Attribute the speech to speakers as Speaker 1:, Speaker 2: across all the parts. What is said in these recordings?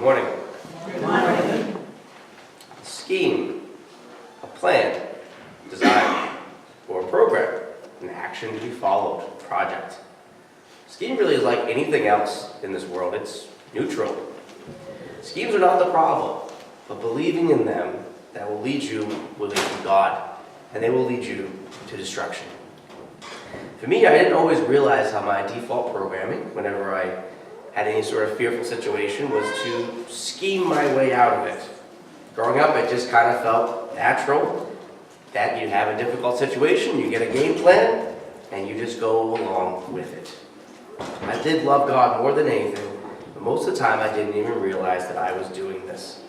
Speaker 1: morning.
Speaker 2: Good morning.
Speaker 1: A scheme, a plan, design, or a program, an action to be followed, project. Scheme really is like anything else in this world. It's neutral. Schemes are not the problem, but believing in them that will lead you will lead to God, and they will lead you to destruction. For me, I didn't always realize how my default programming, whenever I had any sort of fearful situation, was to scheme my way out of it. Growing up, it just kind of felt natural that you have a difficult situation, you get a game plan, and you just go along with it. I did love God more than anything, but most of the time I didn't even realize that I was doing this.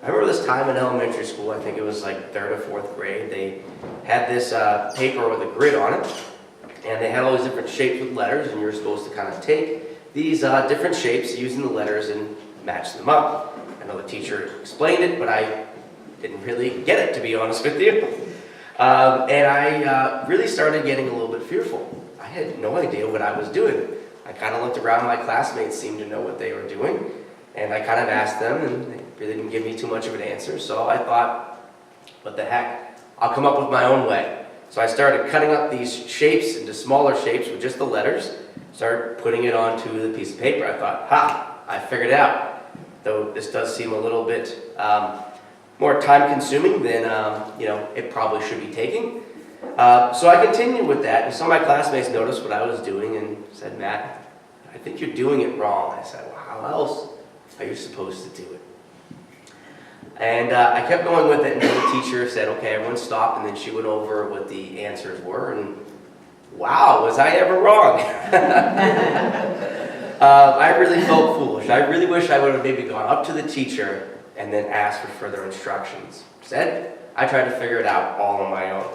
Speaker 1: I remember this time in elementary school, I think it was like 3rd or 4th grade, they had this paper with a grid on it, and they had all these different shapes with letters, and you were supposed to kind of take these different shapes using the letters and match them up. I know the teacher explained it, but I didn't really get it, to be honest with you. And I really started getting a little bit fearful. I had no idea what I was doing. I kind of looked around, my classmates seemed to know what they were doing, and I kind of asked them, and they really didn't give me too much of an answer, so I thought, what the heck, I'll come up with my own way. So I started cutting up these shapes into smaller shapes with just the letters, started putting it onto the piece of paper. I thought, ha, I figured it out. Though this does seem a little bit more time-consuming than it probably should be taking. So I continued with that, and some of my classmates noticed what I was doing and said, Matt, I think you're doing it wrong. I said, well, how else are you supposed to do it? And I kept going with it, and then the teacher said, okay, everyone stop, and then she went over what the answers were, and wow, was I ever wrong? I really felt foolish. I really wish I would have maybe gone up to the teacher and then asked for further instructions. Instead, I tried to figure it out all on my own.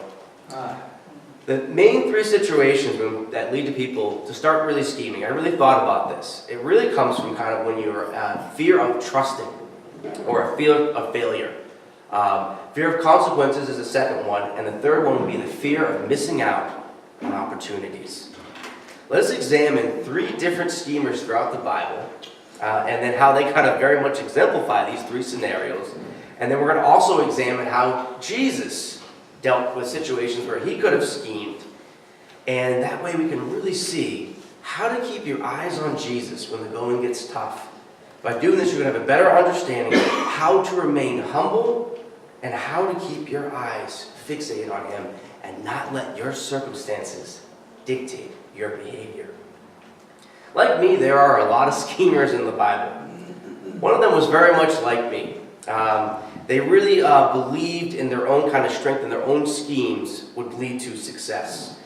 Speaker 1: The main 3 situations that lead to people to start really scheming, I really thought about this. It really comes from kind of when you're fear of trusting or a fear of failure. Fear of consequences is the second one, and the third one would be the fear of missing out on opportunities. Let us examine 3 different schemers throughout the Bible, and then how they kind of very much exemplify these 3 scenarios. And then we're going to also examine how Jesus dealt with situations where he could have schemed. And that way we can really see how to keep your eyes on Jesus when the going gets tough. By doing this, you're going to have a better understanding of how to remain humble and how to keep your eyes fixated on him and not let your circumstances dictate your behavior. Like me, there are a lot of schemers in the Bible. One of them was very much like me. They really believed in their own kind of strength and their own schemes would lead to success.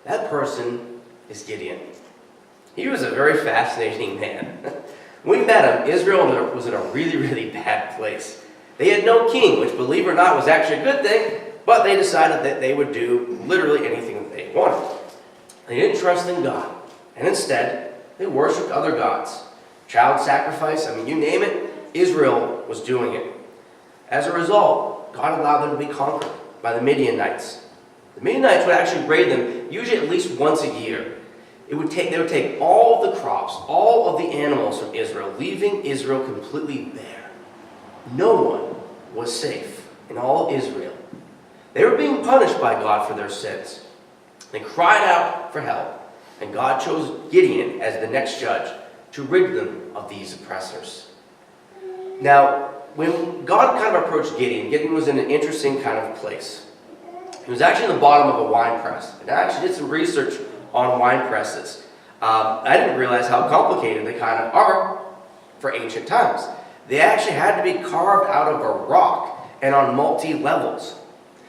Speaker 1: That person is Gideon. He was a very fascinating man. When we met him, Israel was in a really, really bad place. They had no king, which, believe it or not, was actually a good thing, but they decided that they would do literally anything that they wanted. They didn't trust in God, and instead, they worshipped other gods. Child sacrifice, you name it, Israel was doing it. As a result, God allowed them to be conquered by the Midianites. The Midianites would actually raid them usually at least once a year. They would take all of the crops, all of the animals from Israel, leaving Israel completely bare. No one was safe in all Israel. They were being punished by God for their sins. They cried out for help, and God chose Gideon as the next judge to rid them of these oppressors. Now, when God kind of approached Gideon, Gideon was in an interesting kind of place. He was actually in the bottom of a wine press. And I actually did some research on wine presses. I didn't realize how complicated they kind of are for ancient times. They actually had to be carved out of a rock and on multi-levels.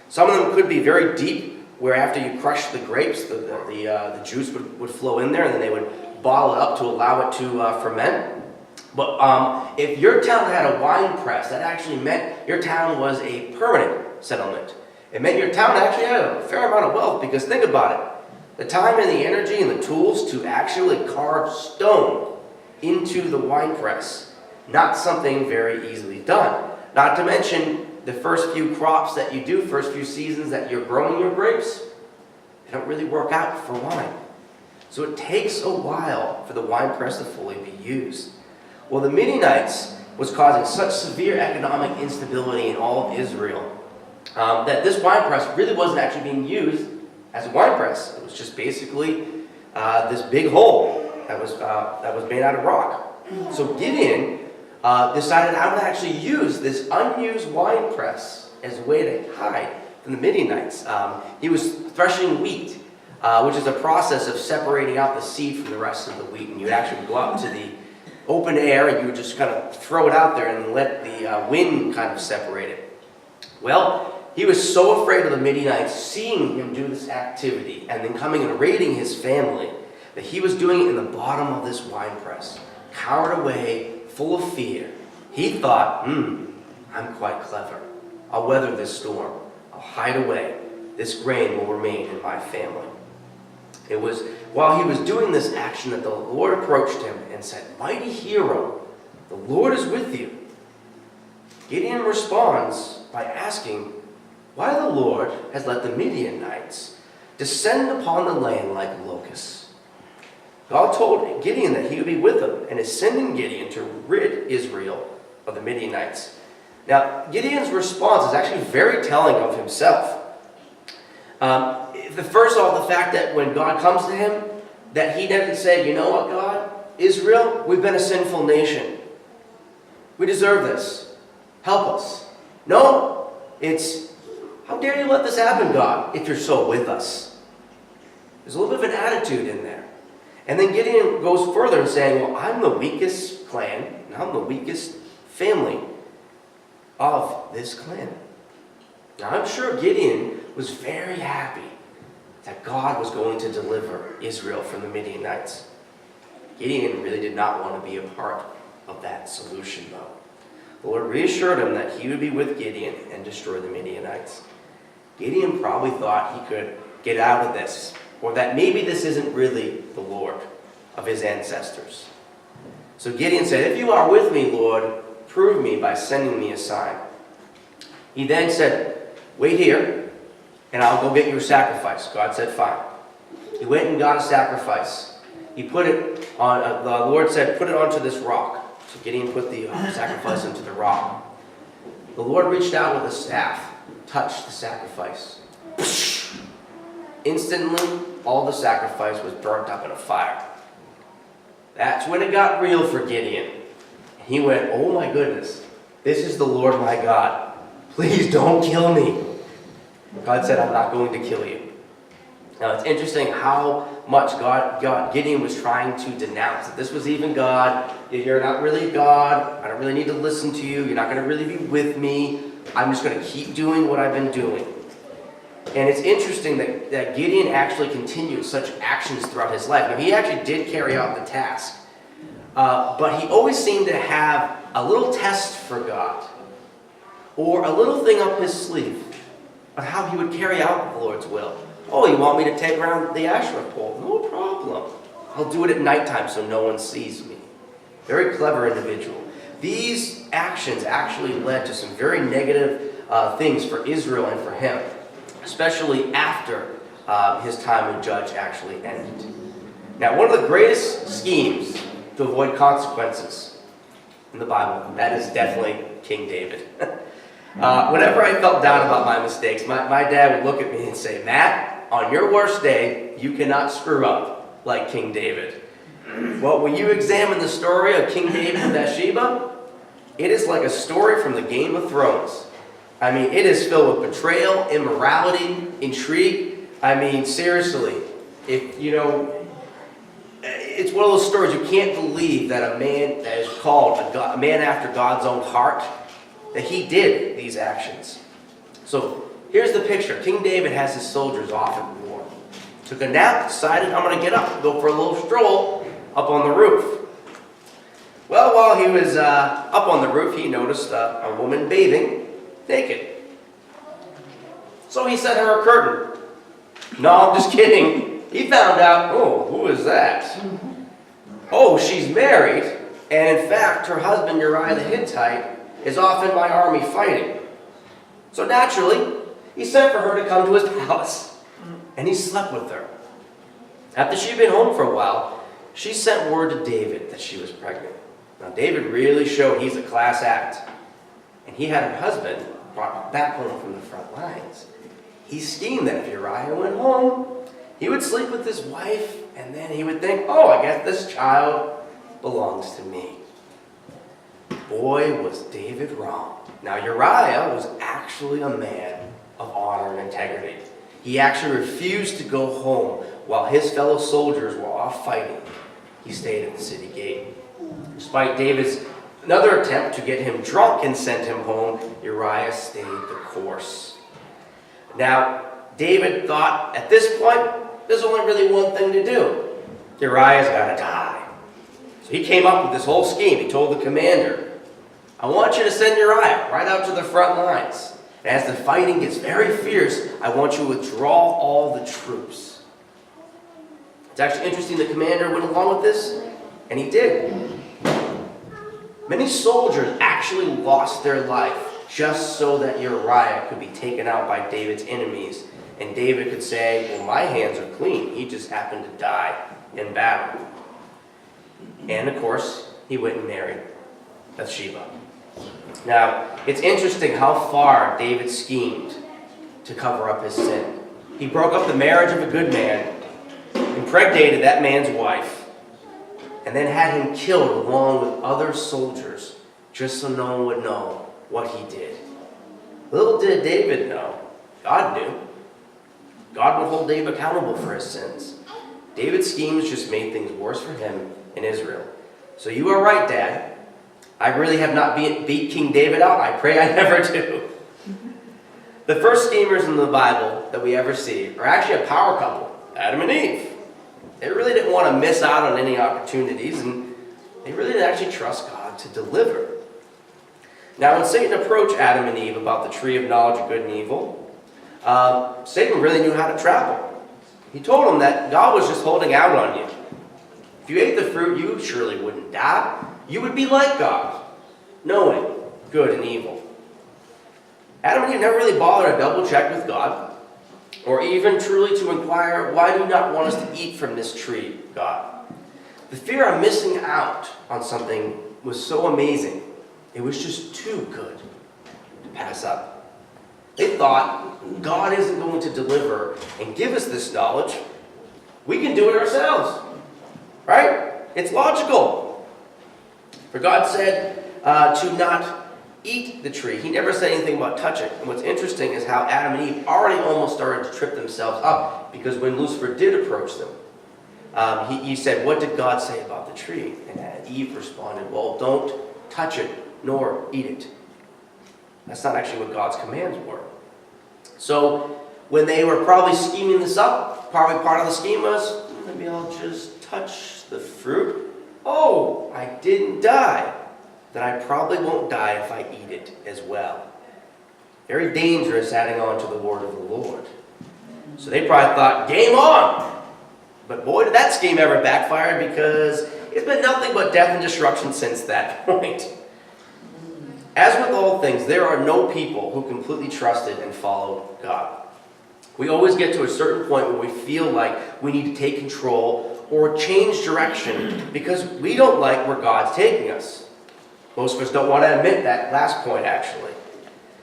Speaker 1: Some of them could be very deep, where after you crush the grapes, the juice would flow in there, and then they would bottle it up to allow it to ferment. But if your town had a wine press, that actually meant your town was a permanent settlement. It meant your town actually had a fair amount of wealth, because think about it. The time and the energy and the tools to actually carve stone into the wine press, not something very easily done. Not to mention the first few crops that you do, first few seasons that you're growing your grapes, they don't really work out for wine. So it takes a while for the wine press to fully be used. Well, the Midianites was causing such severe economic instability in all of Israel that this wine press really wasn't actually being used as a wine press. It was just basically this big hole that was made out of rock. So Gideon decided how to actually use this unused wine press as a way to hide from the Midianites. He was threshing wheat, which is a process of separating out the seed from the rest of the wheat. And you would actually go out into the open air and you would just kind of throw it out there and let the wind kind of separate it. Well, he was so afraid of the Midianites seeing him do this activity and then coming and raiding his family that he was doing it in the bottom of this wine press, cowered away, full of fear. He thought, I'm quite clever. I'll weather this storm. I'll hide away. This grain will remain in my family. It was while he was doing this action that the Lord approached him and said, "Mighty hero, the Lord is with you." Gideon responds by asking why the Lord has let the Midianites descend upon the land like locusts. God told Gideon that he would be with him and is sending Gideon to rid Israel of the Midianites. Now, Gideon's response is actually very telling of himself. First of all, the fact that when God comes to him, that he doesn't say, "You know what, God? Israel, we've been a sinful nation. We deserve this. Help us." No, it's, "How dare you let this happen, God, if you're so with us?" There's a little bit of an attitude in there. And then Gideon goes further in saying, "Well, I'm the weakest clan, and I'm the weakest family of this clan." Now, I'm sure Gideon was very happy that God was going to deliver Israel from the Midianites. Gideon really did not want to be a part of that solution, though. The Lord reassured him that he would be with Gideon and destroy the Midianites. Gideon probably thought he could get out of this, or that maybe this isn't really the Lord of his ancestors. So Gideon said, "If you are with me, Lord, prove me by sending me a sign." He then said, "Wait here, and I'll go get you a sacrifice." God said, "Fine." He went and got a sacrifice. He put it on, the Lord said, "Put it onto this rock." So Gideon put the sacrifice into the rock. The Lord reached out with a staff, touched the sacrifice. Instantly, all the sacrifice was burnt up in a fire. That's when it got real for Gideon. He went, "Oh my goodness, this is the Lord my God. Please don't kill me." God said, "I'm not going to kill you." Now it's interesting how much Gideon was trying to denounce that this was even God. You're not really God. I don't really need to listen to you. You're not going to really be with me. I'm just going to keep doing what I've been doing. And it's interesting that Gideon actually continued such actions throughout his life. Now, he actually did carry out the task. But he always seemed to have a little test for God, or a little thing up his sleeve on how he would carry out the Lord's will. "Oh, you want me to take around the Asherah pole? No problem. I'll do it at nighttime so no one sees me." Very clever individual. These actions actually led to some very negative things for Israel and for him, especially after his time as judge actually ended. Now, one of the greatest schemes to avoid consequences in the Bible, that is definitely King David. Whenever I felt down about my mistakes, my dad would look at me and say, "Matt, on your worst day, you cannot screw up like King David." Well, when you examine the story of King David and Bathsheba, it is like a story from the Game of Thrones. I mean, it is filled with betrayal, immorality, intrigue. I mean, seriously, it's one of those stories you can't believe that a man that is called a man after God's own heart, that he did these actions. So here's the picture. King David has his soldiers off at war. Took a nap, decided, "I'm going to get up, go for a little stroll up on the roof." Well, while he was up on the roof, he noticed a woman bathing naked. So he sent her a curtain. No, I'm just kidding. He found out, "Oh, who is that? Oh, she's married, and in fact, her husband Uriah the Hittite is off in my army fighting." So naturally, he sent for her to come to his palace, and he slept with her. After she'd been home for a while, she sent word to David that she was pregnant. Now, David really showed he's a class act. And he had her husband brought back home from the front lines. He schemed that if Uriah went home, he would sleep with his wife, and then he would think, oh, I guess this child belongs to me. Boy, was David wrong. Now, Uriah was actually a man of honor and integrity. He actually refused to go home while his fellow soldiers were off fighting. He stayed at the city gate. Despite David's another attempt to get him drunk and send him home, Uriah stayed the course. Now, David thought at this point, there's only really one thing to do. Uriah's got to die. So he came up with this whole scheme. He told the commander, I want you to send Uriah right out to the front lines. And as the fighting gets very fierce, I want you to withdraw all the troops. It's actually interesting the commander went along with this, and he did. Many soldiers actually lost their life just so that Uriah could be taken out by David's enemies. And David could say, well, my hands are clean. He just happened to die in battle. And of course, he went and married Bathsheba. Now, it's interesting how far David schemed to cover up his sin. He broke up the marriage of a good man, impregnated that man's wife, and then had him killed along with other soldiers, just so no one would know what he did. Little did David know, God knew. God would hold David accountable for his sins. David's schemes just made things worse for him in Israel. So you are right, Dad. I really have not beat King David out. I pray I never do. The first schemers in the Bible that we ever see are actually a power couple, Adam and Eve. They really didn't want to miss out on any opportunities, and they really didn't actually trust God to deliver. Now, when Satan approached Adam and Eve about the tree of knowledge of good and evil, Satan really knew how to trap them. He told them that God was just holding out on you. If you ate the fruit, you surely wouldn't die. You would be like God, knowing good and evil. Adam and Eve never really bothered to double check with God, or even truly to inquire, why do you not want us to eat from this tree, God? The fear of missing out on something was so amazing, it was just too good to pass up. They thought, God isn't going to deliver and give us this knowledge. We can do it ourselves, right? It's logical. For God said to not eat the tree. He never said anything about touch it. And what's interesting is how Adam and Eve already almost started to trip themselves up, because when Lucifer did approach them, he said, what did God say about the tree? And Eve responded, well, don't touch it nor eat it. That's not actually what God's commands were. So when they were probably scheming this up, probably part of the scheme was, maybe I'll just touch the fruit. Oh, I didn't die. Then I probably won't die if I eat it as well. Very dangerous adding on to the word of the Lord. So they probably thought, game on! But boy, did that scheme ever backfire, because it's been nothing but death and destruction since that point. As with all things, there are no people who completely trusted and followed God. We always get to a certain point where we feel like we need to take control or change direction because we don't like where God's taking us. Most of us don't want to admit that last point, actually.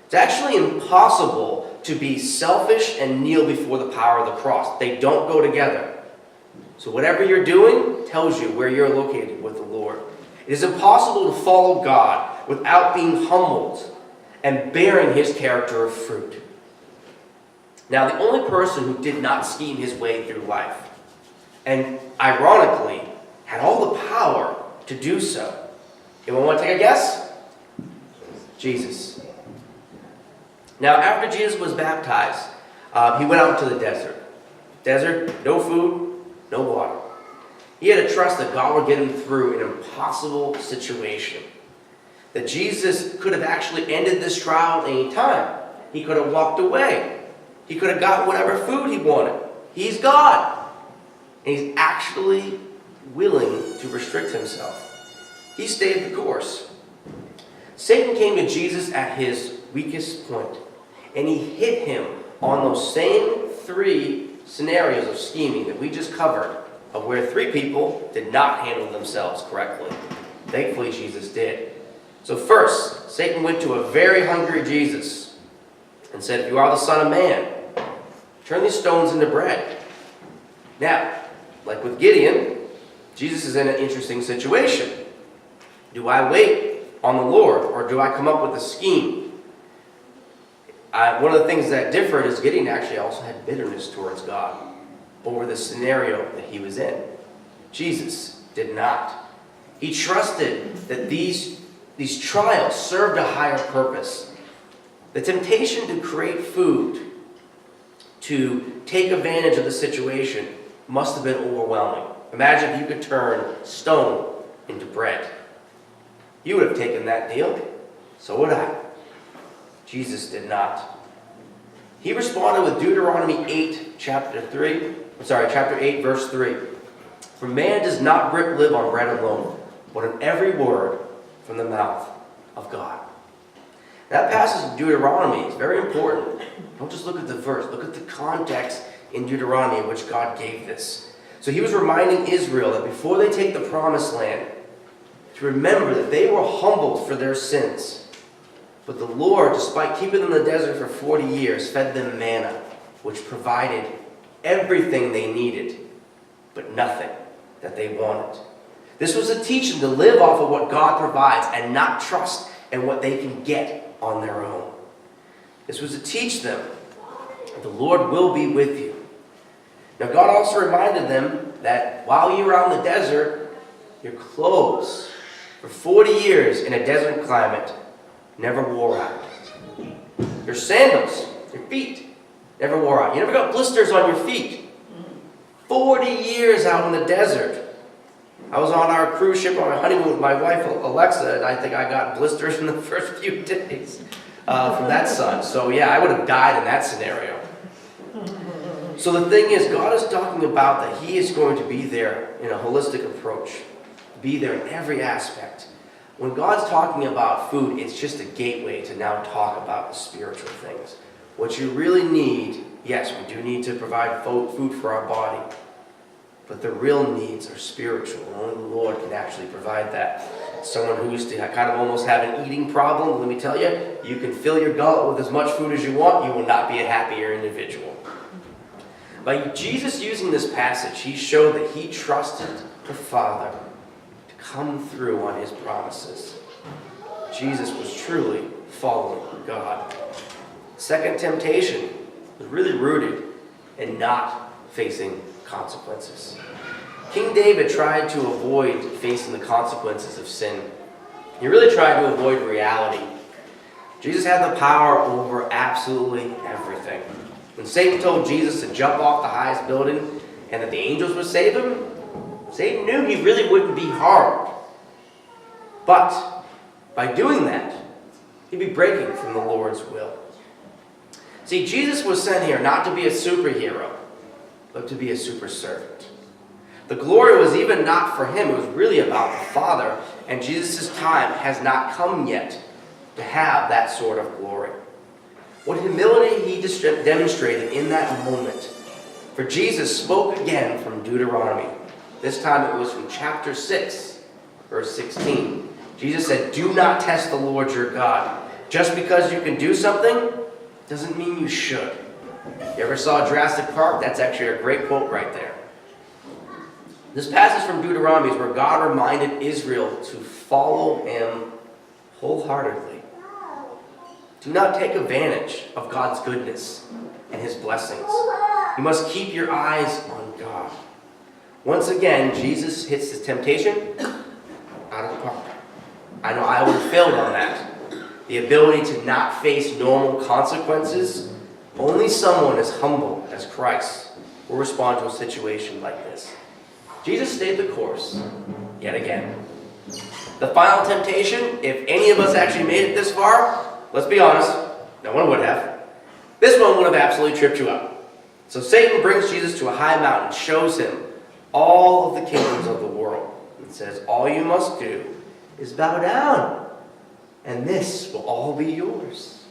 Speaker 1: It's actually impossible to be selfish and kneel before the power of the cross. They don't go together. So whatever you're doing tells you where you're located with the Lord. It is impossible to follow God without being humbled and bearing his character of fruit. Now, the only person who did not scheme his way through life, and ironically, had all the power to do so. Anyone want to take a guess? Jesus. Now, after Jesus was baptized, he went out into the desert. Desert, no food, no water. He had to trust that God would get him through an impossible situation. That Jesus could have actually ended this trial at any time. He could have walked away. He could have gotten whatever food he wanted. He's God. And he's actually willing to restrict himself. He stayed the course. Satan came to Jesus at his weakest point, and he hit him on those same three scenarios of scheming that we just covered, of where three people did not handle themselves correctly. Thankfully, Jesus did. So first, Satan went to a very hungry Jesus and said, "If you are the Son of Man, turn these stones into bread." Now, like with Gideon, Jesus is in an interesting situation. Do I wait on the Lord, or do I come up with a scheme? One of the things that differed is Gideon actually also had bitterness towards God over the scenario that he was in. Jesus did not. He trusted that these trials served a higher purpose. The temptation to create food, to take advantage of the situation, must have been overwhelming. Imagine if you could turn stone into bread. You would have taken that deal. So would I. Jesus did not. He responded with Deuteronomy 8, chapter 8, verse 3. "For man does not live on bread alone, but on every word from the mouth of God." That passage of Deuteronomy is very important. Don't just look at the verse. Look at the context in Deuteronomy in which God gave this. So he was reminding Israel that before they take the promised land, to remember that they were humbled for their sins. But the Lord, despite keeping them in the desert for 40 years, fed them manna, which provided everything they needed, but nothing that they wanted. This was a teaching to live off of what God provides and not trust in what they can get on their own. This was to teach them that the Lord will be with you. Now, God also reminded them that while you were out in the desert, your clothes for 40 years in a desert climate never wore out. Your sandals, your feet, never wore out. You never got blisters on your feet. 40 years out in the desert. I was on our cruise ship on my honeymoon with my wife, Alexa, and I think I got blisters in the first few days from that sun. So yeah, I would have died in that scenario. So the thing is, God is talking about that He is going to be there in a holistic approach. Be there in every aspect. When God's talking about food, it's just a gateway to now talk about the spiritual things. What you really need, yes, we do need to provide food for our body, but the real needs are spiritual. Only the Lord can actually provide that. Someone who used to kind of almost have an eating problem, let me tell you, you can fill your gullet with as much food as you want, you will not be a happier individual. By Jesus using this passage, He showed that He trusted the Father come through on His promises. Jesus was truly following God. Second temptation was really rooted in not facing consequences. King David tried to avoid facing the consequences of sin. He really tried to avoid reality. Jesus had the power over absolutely everything. When Satan told Jesus to jump off the highest building and that the angels would save him, Satan knew he really wouldn't be harmed. But by doing that, he'd be breaking from the Lord's will. See, Jesus was sent here not to be a superhero, but to be a super servant. The glory was even not for him, it was really about the Father, and Jesus' time has not come yet to have that sort of glory. What humility he demonstrated in that moment. For Jesus spoke again from Deuteronomy. This time it was from chapter 6, verse 16. Jesus said, "Do not test the Lord your God. Just because you can do something doesn't mean you should." You ever saw Jurassic Park? That's actually a great quote right there. This passage from Deuteronomy is where God reminded Israel to follow Him wholeheartedly. Do not take advantage of God's goodness and His blessings. You must keep your eyes on God. Once again, Jesus hits the temptation out of the park. I know I would have failed on that. The ability to not face normal consequences. Only someone as humble as Christ will respond to a situation like this. Jesus stayed the course, yet again. The final temptation, if any of us actually made it this far, let's be honest, no one would have. This one would have absolutely tripped you up. So Satan brings Jesus to a high mountain, shows him all of the kingdoms of the world, and says, all you must do is bow down, and this will all be yours.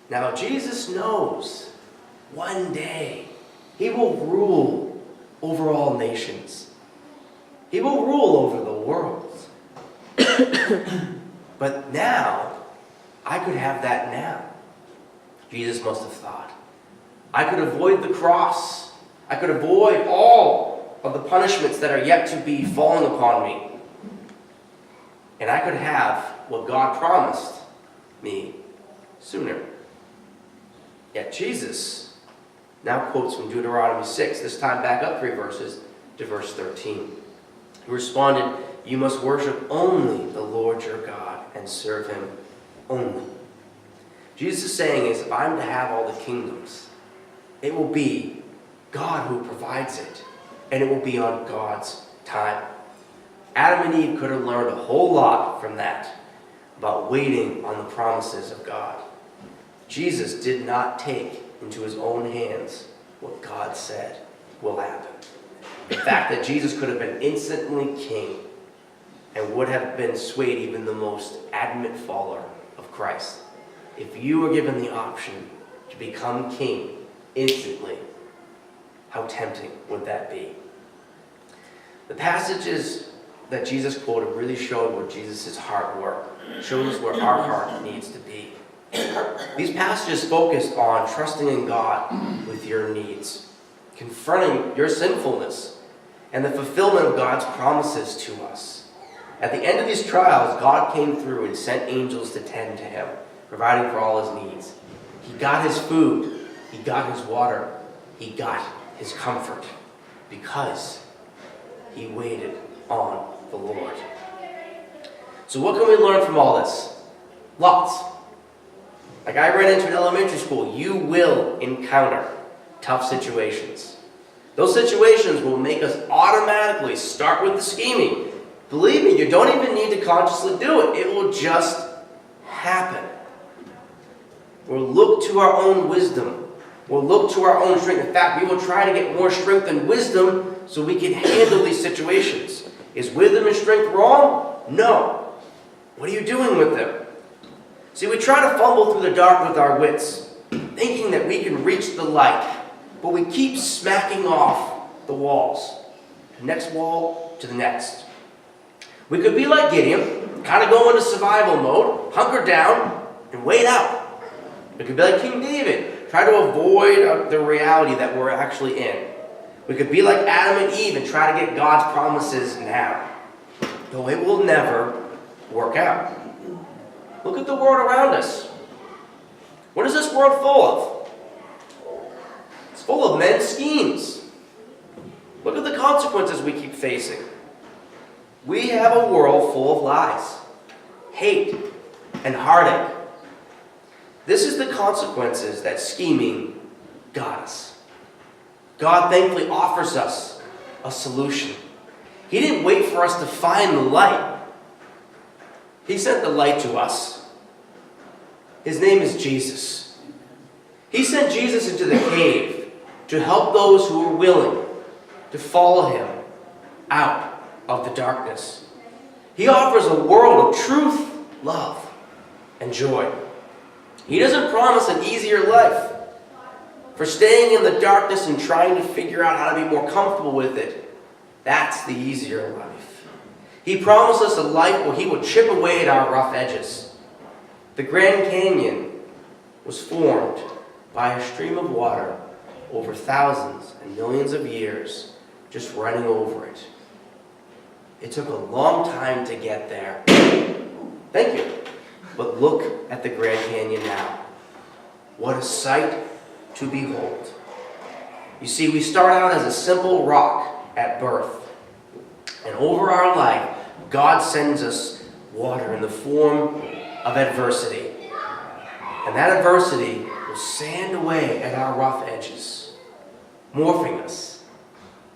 Speaker 1: Now Jesus knows one day He will rule over all nations. He will rule over the world. But now, I could have that now. Jesus must have thought. I could avoid the cross. I could avoid all of the punishments that are yet to be falling upon me. And I could have what God promised me sooner. Yet Jesus now quotes from Deuteronomy 6, this time back up 3 verses to verse 13. He responded, "You must worship only the Lord your God and serve him only." Jesus is saying is, if I'm to have all the kingdoms, it will be God who provides it, and it will be on God's time. Adam and Eve could have learned a whole lot from that, about waiting on the promises of God. Jesus did not take into his own hands what God said will happen. The fact that Jesus could have been instantly king and would have been swayed even the most adamant follower of Christ. If you were given the option to become king instantly, how tempting would that be? The passages that Jesus quoted really showed where Jesus' heart were. Showed us where our heart needs to be. These passages focused on trusting in God with your needs, confronting your sinfulness, and the fulfillment of God's promises to us. At the end of these trials, God came through and sent angels to tend to him, providing for all his needs. He got his food, he got his water, he got his comfort, because he waited on the Lord. So what can we learn from all this? Lots. Like I ran into in elementary school, you will encounter tough situations. Those situations will make us automatically start with the scheming. Believe me, you don't even need to consciously do it. It will just happen. We'll look to our own wisdom. We'll look to our own strength. In fact, we will try to get more strength and wisdom so we can handle these situations. Is wisdom and strength wrong? No. What are you doing with them? See, we try to fumble through the dark with our wits, thinking that we can reach the light, but we keep smacking off the walls. The next wall to the next. We could be like Gideon, kind of go into survival mode, hunker down, and wait out. We could be like King David, try to avoid the reality that we're actually in. We could be like Adam and Eve and try to get God's promises now. Though it will never work out. Look at the world around us. What is this world full of? It's full of men's schemes. Look at the consequences we keep facing. We have a world full of lies, hate, and heartache. This is the consequences that scheming got us. God thankfully offers us a solution. He didn't wait for us to find the light. He sent the light to us. His name is Jesus. He sent Jesus into the cave to help those who were willing to follow him out of the darkness. He offers a world of truth, love, and joy. He doesn't promise an easier life. For staying in the darkness and trying to figure out how to be more comfortable with it, that's the easier life. He promised us a life where he would chip away at our rough edges. The Grand Canyon was formed by a stream of water over thousands and millions of years just running over it. It took a long time to get there. Thank you. But look at the Grand Canyon now. What a sight to behold. You see, we start out as a simple rock at birth. And over our life, God sends us water in the form of adversity. And that adversity will sand away at our rough edges, morphing us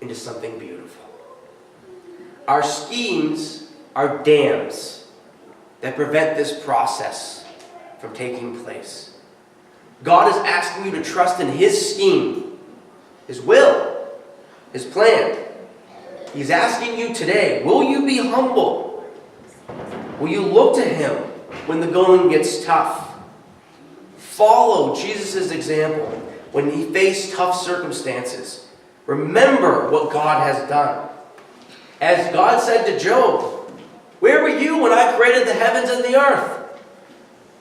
Speaker 1: into something beautiful. Our schemes are dams that prevent this process from taking place. God is asking you to trust in his scheme, his will, his plan. He's asking you today, will you be humble? Will you look to him when the going gets tough? Follow Jesus' example when he faced tough circumstances. Remember what God has done. As God said to Job, Where were you when I created the heavens and the earth?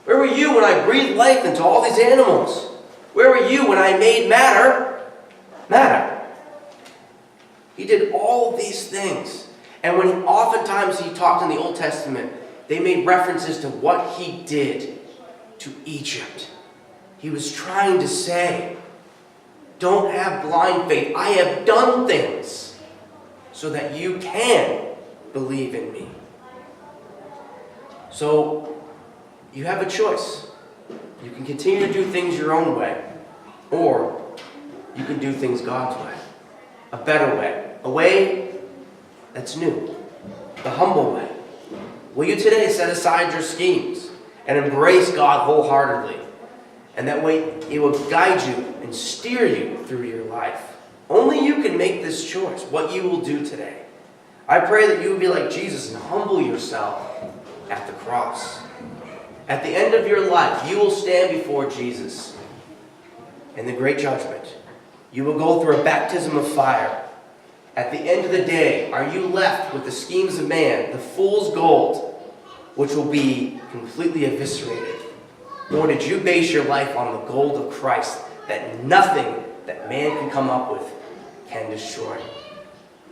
Speaker 1: Where were you when I breathed life into all these animals? Where were you when I made matter? He did all of these things. And when oftentimes he talked in the Old Testament, they made references to what he did to Egypt. He was trying to say, don't have blind faith. I have done things so that you can believe in me. So you have a choice. You can continue to do things your own way, or you can do things God's way, a better way, a way that's new, the humble way. Will you today set aside your schemes and embrace God wholeheartedly? And that way it will guide you and steer you through your life. Only you can make this choice, what you will do today. I pray that you will be like Jesus and humble yourself at the cross. At the end of your life, you will stand before Jesus in the great judgment. You will go through a baptism of fire. At the end of the day, are you left with the schemes of man, the fool's gold, which will be completely eviscerated? Or did you base your life on the gold of Christ that nothing that man can come up with can destroy?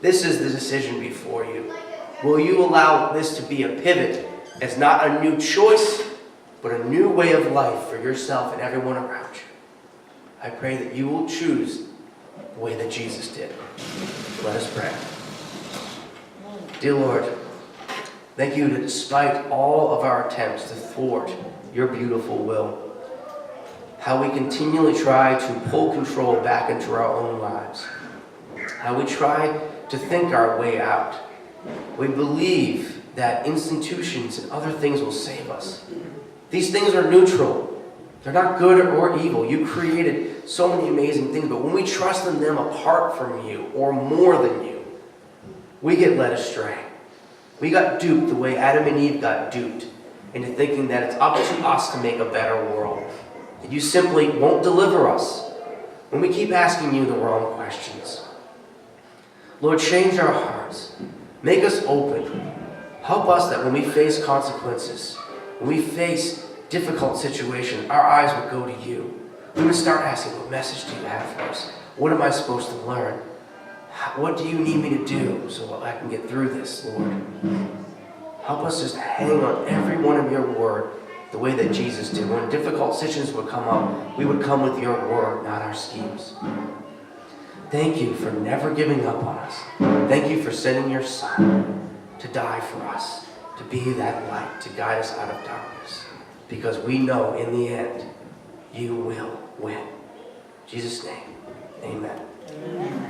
Speaker 1: This is the decision before you. Will you allow this to be a pivot as not a new choice, but a new way of life for yourself and everyone around you? I pray that you will choose the way that Jesus did. Let us pray. Dear Lord, thank you that despite all of our attempts to thwart your beautiful will, how we continually try to pull control back into our own lives, how we try to think our way out. We believe that institutions and other things will save us. These things are neutral. They're not good or evil. You created so many amazing things, but when we trust in them apart from you or more than you, we get led astray. We got duped the way Adam and Eve got duped into thinking that it's up to us to make a better world. That you simply won't deliver us when we keep asking you the wrong questions. Lord, change our hearts. Make us open. Help us that when we face consequences, when we face difficult situations, our eyes would go to you. We would start asking, what message do you have for us? What am I supposed to learn? What do you need me to do so I can get through this, Lord? Help us just hang on every one of your word the way that Jesus did. When difficult situations would come up, we would come with your word, not our schemes. Thank you for never giving up on us. Thank you for sending your Son to die for us, to be that light, to guide us out of darkness. Because we know in the end, you will win. In Jesus' name, amen.